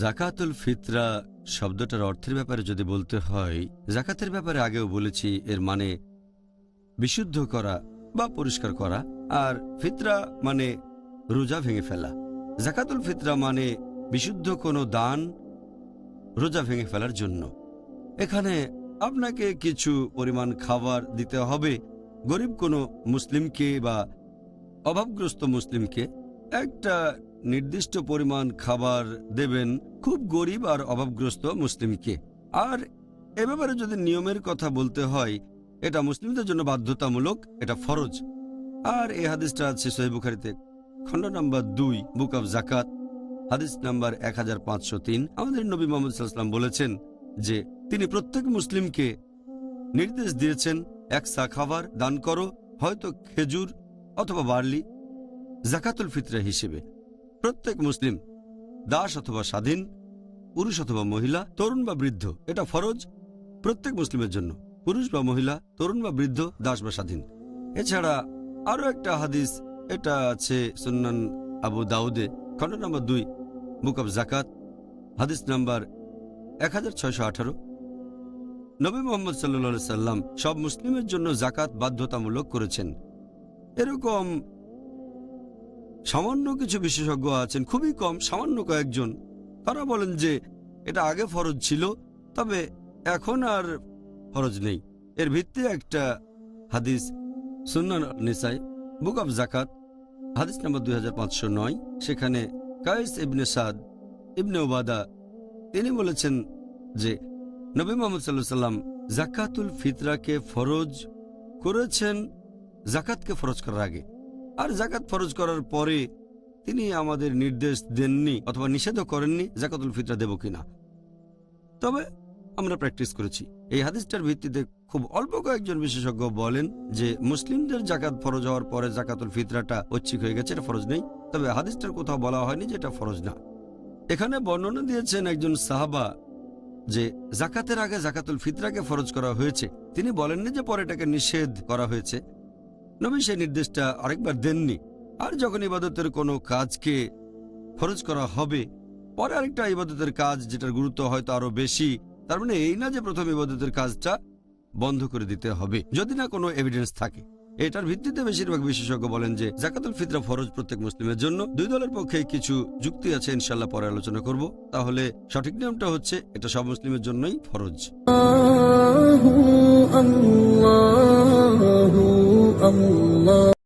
জাকাতুল ফিতরা শব্দটার অর্থের ব্যাপারে যদি বলতে হয়, জাকাতের ব্যাপারে আগেও বলেছি, এর মানে বিশুদ্ধ করা বা পরিষ্কার করা, আর ফিতরা মানে রোজা ভেঙে ফেলা। জাকাতুল ফিতরা মানে বিশুদ্ধ কোনো দান রোজা ভেঙে ফেলার জন্য। এখানে আপনাকে কিছু পরিমাণ খাবার দিতে হবে গরিব কোনো মুসলিমকে বা অভাবগ্রস্ত মুসলিমকে। একটা নির্দিষ্ট পরিমাণ খাবার দেবেন খুব গরিব আর অভাবগ্রস্ত মুসলিমকে। আর এ ব্যাপারে যদি নিয়মের কথা বলতে হয়, এটা মুসলিমদের জন্য বাধ্যতামূলক, এটা ফরজ। আর এই হাদিসটা আছে সহিহ বুখারীতে, খণ্ড নম্বর 2, বুক অব জাকাত, হাদিস নাম্বার 1503। আমাদের নবী মুহাম্মদ সাল্লাল্লাহু আলাইহি ওয়াসাল্লাম বলেছেন যে তিনি প্রত্যেক মুসলিমকে নির্দেশ দিয়েছেন, এক সা খাবার দান করো, হয়তো খেজুর অথবা বার্লি, জাকাতুল ফিতরা হিসেবে। প্রত্যেক মুসলিম, দাস অথবা স্বাধীন, পুরুষ অথবা মহিলা, তরুণ বা বৃদ্ধ, এটা ফরজ প্রত্যেক মুসলিমের জন্য, পুরুষ বা মহিলা, তরুণ বা বৃদ্ধ, দাস বা স্বাধীন। এছাড়া আরও একটা হাদিস, এটা আছে সুন্নান আবু দাউদে, খণ্ড নম্বর 2, বুক অব জাকাত, হাদিস নাম্বার 1618। নবী মুহাম্মদ সাল্লাল্লাহু আলাইহি সাল্লাম সব মুসলিমের জন্য জাকাত বাধ্যতামূলক করেছেন। এরকম সামান্য কিছু বিশেষজ্ঞ আছেন, খুবই কম, সামান্য কয়েকজন, তারা বলেন যে এটা আগে ফরজ ছিল, তবে এখন আর ফরজ নেই। এর ভিত্তিতে একটা হাদিস সুন্নান নিসাই, বুক অব জাকাত, হাদিস নম্বর 2509। সেখানে কায়েস ইবনে সাদ ইবনে উবাদা তিনি বলেছেন যে নবী মুহাম্মদ সাল্লাল্লাহু আলাইহি সাল্লাম জাকাতুল ফিতরাকে ফরজ করেছেন জাকাতকে ফরজ করার আগে, আর জাকাত ফরজ করার পরে তিনি আমাদের নির্দেশ দেননি অথবা নিষেধও করেননি জাকাতুল ফিতরা দেব কিনা। তবে আমরা প্র্যাকটিস করেছি। এই হাদিসটার ভিত্তিতে খুব অল্প কয়েকজন বিশেষজ্ঞ বলেন যে মুসলিমদের জাকাত ফরজ হওয়ার পরে জাকাতুল ফিতরাটা ঐচ্ছিক হয়ে গেছে, এটা ফরজ নেই। তবে হাদিসটার কোথাও বলা হয়নি যে এটা ফরজ না। এখানে বর্ণনা দিয়েছেন একজন সাহাবা যে জাকাতের আগে জাকাতুল ফিতরাকে ফরজ করা হয়েছে, তিনি বলেননি যে পরে এটাকে নিষেধ করা হয়েছে। নবী সেই নির্দেশটা আরেকবার দেননি। আর যখন ইবাদতের কোনো কাজকে ফরজ করা হবে, পরে আরেকটা ইবাদতের কাজ যেটার গুরুত্ব হয়তো আরো বেশি, তার মানে এই না যে প্রথম ইবাদতের কাজটা বন্ধ করে দিতে হবে যদি না কোনো এভিডেন্স থাকে। এটার ভিত্তিতে বেশিরভাগ বিশেষজ্ঞ বলেন যে জাকাতুল ফিতরা ফরজ প্রত্যেক মুসলিমের জন্য। দুই দলের পক্ষে কিছু যুক্তি আছে, ইনশাআল্লাহ পরে আলোচনা করব। তাহলে সঠিক নিয়মটা হচ্ছে এটা সব মুসলিমের জন্যই ফরজ। আল্লাহু আল্লাহু আল্লাহ।